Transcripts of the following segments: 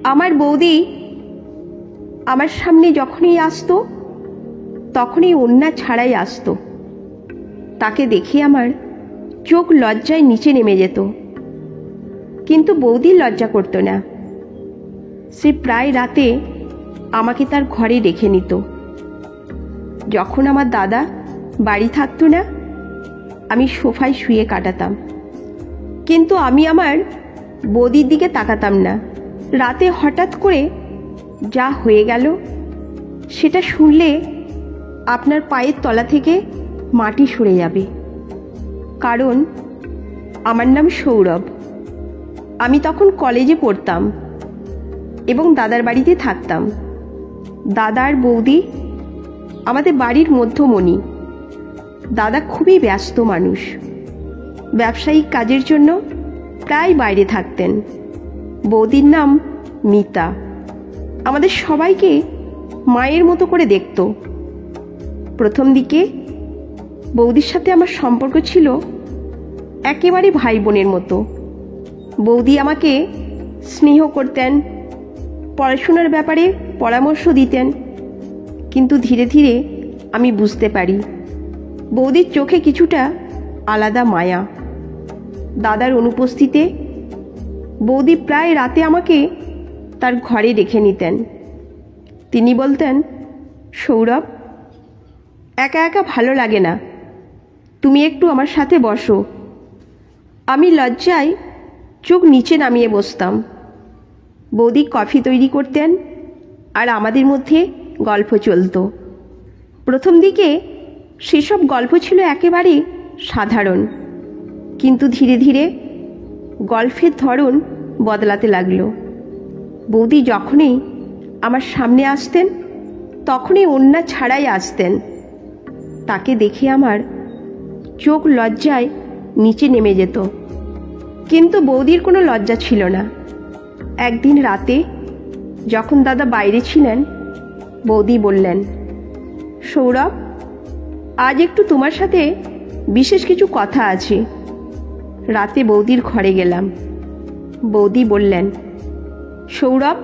আমার বৌদি আমার সামনে যখনই আসতো তখনই ওড়না ছাড়াই আসতো। তাকে দেখে আমার চোখ লজ্জায় নিচে নেমে যেত, কিন্তু বৌদি লজ্জা করতো না। সে প্রায় রাতে আমাকে তার ঘরে রেখে নিত। যখন আমার দাদা বাড়ি থাকতো না, আমি সোফায় শুয়ে কাটাতাম, কিন্তু আমি আমার বৌদির দিকে তাকাতাম না। রাতে হঠাৎ করে যা হয়ে গেল সেটা শুনলে আপনার পায়ের তলা থেকে মাটি সরে যাবে। কারণ আমার নাম সৌরভ। আমি তখন কলেজে পড়তাম এবং দাদার বাড়িতে থাকতাম। দাদা আর বৌদি আমাদের বাড়ির মধ্যমণি। দাদা খুবই ব্যস্ত মানুষ, ব্যবসায়িক কাজের জন্য প্রায় বাইরে থাকতেন। বৌদির নাম মিতা। আমাদের সবাইকে মায়ের মতো করে দেখত। প্রথম দিকে বৌদির সাথে আমার সম্পর্ক ছিল একেবারে ভাই বোনের মতো। বৌদি আমাকে স্নেহ করতেন, পড়াশোনার ব্যাপারে পরামর্শ দিতেন, কিন্তু ধীরে ধীরে আমি বুঝতে পারি বৌদির চোখে কিছুটা আলাদা মায়া। দাদার অনুপস্থিতিতে বৌদি প্রায় রাতে আমাকে তার ঘরে রেখে নিতেন। তিনি বলতেন, সৌরভ, একা একা ভালো লাগে না, তুমি একটু আমার সাথে বসো। আমি লজ্জায় চোখ নিচে নামিয়ে বসতাম। বৌদি কফি তৈরি করতেন আর আমাদের মধ্যে গল্প চলত। প্রথম দিকে সেসব গল্প ছিল একেবারে সাধারণ, কিন্তু ধীরে ধীরে গল্পের ধরন বদলাতে লাগলো। বৌদি যখনই আমার সামনে আসতেন তখনই ওড়না ছাড়াই আসতেন। তাকে দেখে আমার চোখ লজ্জায় নিচে নেমে যেত, কিন্তু বৌদির কোনো লজ্জা ছিল না। একদিন রাতে যখন দাদা বাইরে ছিলেন, বৌদি বললেন, সৌরভ, আজ একটু তোমার সাথে বিশেষ কিছু কথা আছে। রাতে বৌদির ঘরে গেলাম। বৌদি বললেন, সৌরভ,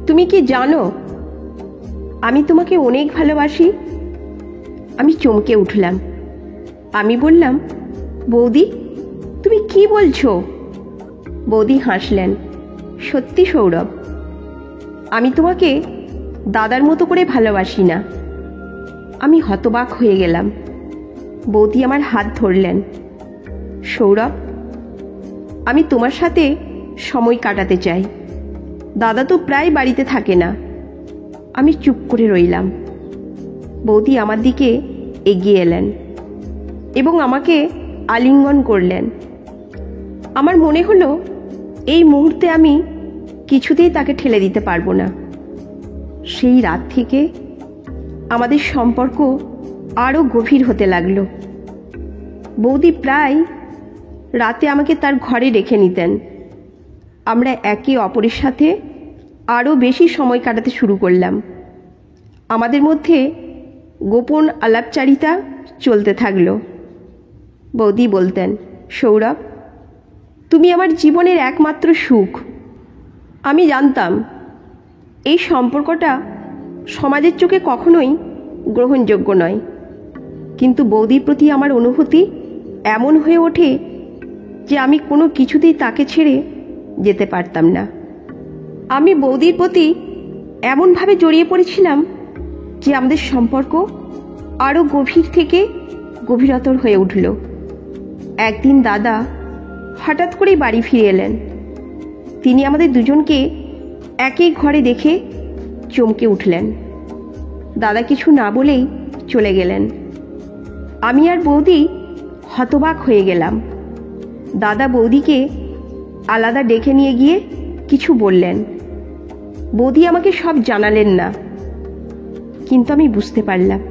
তুমি কি জানো আমি তোমাকে অনেক ভালোবাসি? আমি চমকে উঠলাম। আমি বললাম, বৌদি, তুমি কি বলছো? বৌদি হাসলেন, সত্যি সৌরভ, আমি তোমাকে দাদার মতো করে ভালোবাসি না। আমি হতবাক হয়ে গেলাম। বৌদি আমার হাত ধরলেন। সৌরভ, আমি তোমার সাথে সময় কাটাতে চাই। দাদা তো প্রায় বাড়িতে থাকে না। আমি চুপ করে রইলাম। বৌদি আমার দিকে এগিয়ে এলেন এবং আমাকে আলিঙ্গন করলেন। আমার মনে হলো এই মুহূর্তে আমি কিছুতেই তাকে ঠেলে দিতে পারবো না। সেই রাত থেকে আমাদের সম্পর্ক আরও গভীর হতে লাগলো। বৌদি প্রায় রাতে আমাকে তার ঘরে রেখে নিতেন। আমরা একে অপরের সাথে আরও বেশি সময় কাটাতে শুরু করলাম। আমাদের মধ্যে গোপন আলাপচারিতা চলতে থাকলো। বৌদি বলতেন, সৌরভ, তুমি আমার জীবনের একমাত্র সুখ। আমি জানতাম এই সম্পর্কটা সমাজের চোখে কখনোই গ্রহণযোগ্য নয়, কিন্তু বৌদির প্রতি আমার অনুভূতি এমন হয়ে ওঠে যে আমি কোনো কিছুতেই তাকে ছেড়ে যেতে পারতাম না। আমি বৌদির প্রতি এমনভাবে জড়িয়ে পড়েছিলাম যে আমাদের সম্পর্ক আরও গভীর থেকে গভীরতর হয়ে উঠল। একদিন দাদা হঠাৎ করেই বাড়ি ফিরে এলেন। তিনি আমাদের দুজনকে একই ঘরে দেখে চমকে উঠলেন। দাদা কিছু না বলেই চলে গেলেন। আমি আর বৌদি হতবাক হয়ে গেলাম। দাদা বৌদিকে আলাদা ডেকে নিয়ে গিয়ে কিছু বললেন। বৌদি আমাকে সব জানালেন না, কিন্তু আমি বুঝতে পারলাম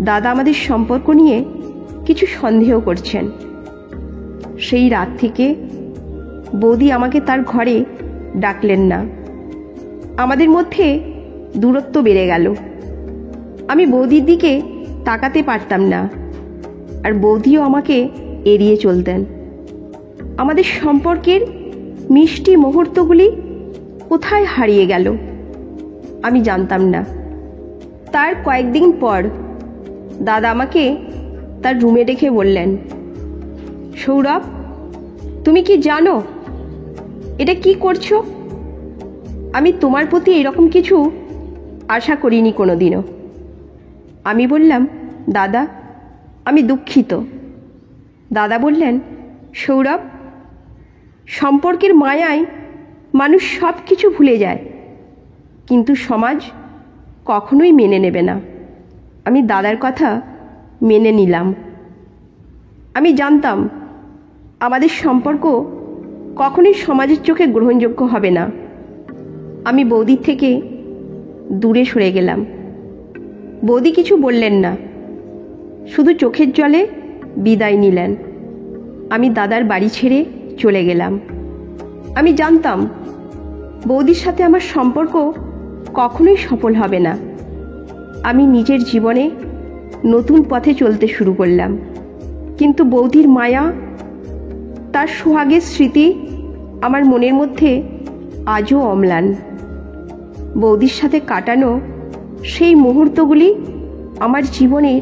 দাদা আমাদের সম্পর্ক নিয়ে কিছু সন্দেহ করছেন। সেই রাত থেকে বৌদি আমাকে তার ঘরে ডাকলেন না। আমাদের মধ্যে দূরত্ব বেড়ে গেল। আমি বৌদির দিকে তাকাতে পারতাম না, আর বৌদিও আমাকে এড়িয়ে চলতেন। আমাদের সম্পর্কের মিষ্টি মুহূর্তগুলি কোথায় হারিয়ে গেল আমি জানতাম না। তার কয়েকদিন পর দাদা আমাকে তার রুমে ডেকে বললেন, সৌরভ, তুমি কি জানো এটা কি করছো? আমি তোমার প্রতি এরকম কিছু আশা করিনি কোনোদিনও। আমি বললাম, দাদা, আমি দুঃখিত। দাদা বললেন, সৌরভ, সম্পর্কের মায়ায় মানুষ সব কিছু ভুলে যায়, কিন্তু সমাজ কখনোই মেনে নেবে না। আমি দাদার কথা মেনে নিলাম। আমি জানতাম আমাদের সম্পর্ক কখনোই সমাজের চোখে গ্রহণযোগ্য হবে না। আমি বৌদির থেকে দূরে সরে গেলাম। বৌদি কিছু বললেন না, শুধু চোখের জলে বিদায় নিলেন। আমি দাদার বাড়ি ছেড়ে চলে গেলাম। আমি জানতাম বৌদির সাথে আমার সম্পর্ক কখনোই সফল হবে না। আমি নিজের জীবনে নতুন পথে চলতে শুরু করলাম, কিন্তু বৌদির মায়া, তার সোহাগের স্মৃতি আমার মনের মধ্যে আজও অম্লান। বৌদির সাথে কাটানো সেই মুহূর্তগুলি আমার জীবনের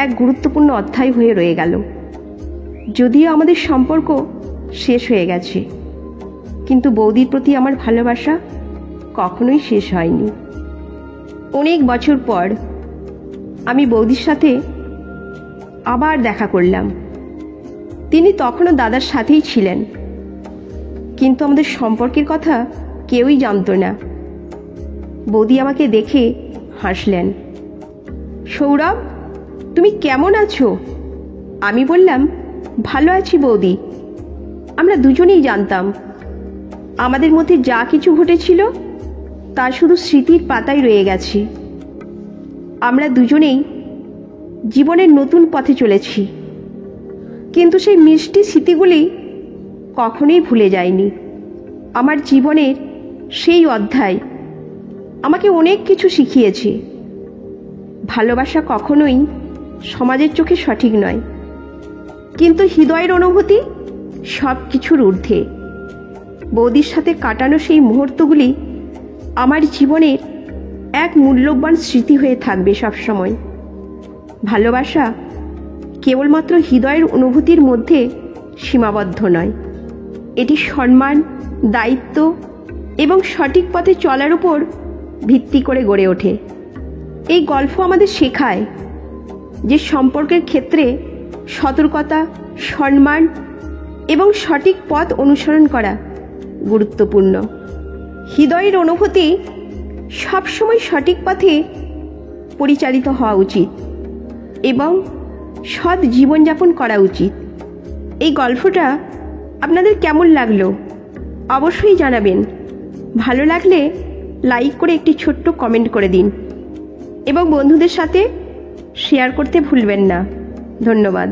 এক গুরুত্বপূর্ণ অধ্যায় হয়ে রয়ে গেল। যদিও আমাদের সম্পর্ক শেষ হয়ে গেছে, কিন্তু বৌদির প্রতি আমার ভালোবাসা কখনোই শেষ হয়নি। অনেক বছর পর আমি বৌদির সাথে আবার দেখা করলাম। তিনি তখনও দাদার সাথেই ছিলেন, কিন্তু আমাদের সম্পর্কের কথা কেউই জানত না। বৌদি আমাকে দেখে হাসলেন। সৌরভ, তুমি কেমন আছো? আমি বললাম, ভালো আছি বৌদি। আমরা দুজনেই জানতাম আমাদের মধ্যে যা কিছু ঘটেছিল তা শুধু স্মৃতির পাতায় রয়ে গেছে। আমরা দুজনেই জীবনের নতুন পথে চলেছি, কিন্তু সেই মিষ্টি স্মৃতিগুলি কখনোই ভুলে যায়নি। আমার জীবনের সেই অধ্যায় আমাকে অনেক কিছু শিখিয়েছে। ভালোবাসা কখনোই সমাজের চোখে সঠিক নয়, কিন্তু হৃদয়ের অনুভূতি সব কিছুর ঊর্ধ্বে। বৌদির সাথে কাটানো সেই মুহূর্তগুলি আমার জীবনের এক মূল্যবান স্মৃতি হয়ে থাকবে সবসময়। ভালোবাসা কেবলমাত্র হৃদয়ের অনুভূতির মধ্যে সীমাবদ্ধ নয়, এটি সম্মান, দায়িত্ব এবং সঠিক পথে চলার উপর ভিত্তি করে গড়ে ওঠে। এই গল্প আমাদের শেখায় যে সম্পর্কের ক্ষেত্রে সতর্কতা, সম্মান এবং সঠিক পথ অনুসরণ করা গুরুত্বপূর্ণ। হৃদয়ের অনুভূতি সবসময় সঠিক পথে পরিচালিত হওয়া উচিত এবং সৎ জীবনযাপন করা উচিত। এই গল্পটা আপনাদের কেমন লাগলো অবশ্যই জানাবেন। ভালো লাগলে লাইক করে একটি ছোট্ট কমেন্ট করে দিন এবং বন্ধুদের সাথে শেয়ার করতে ভুলবেন না। ধন্যবাদ।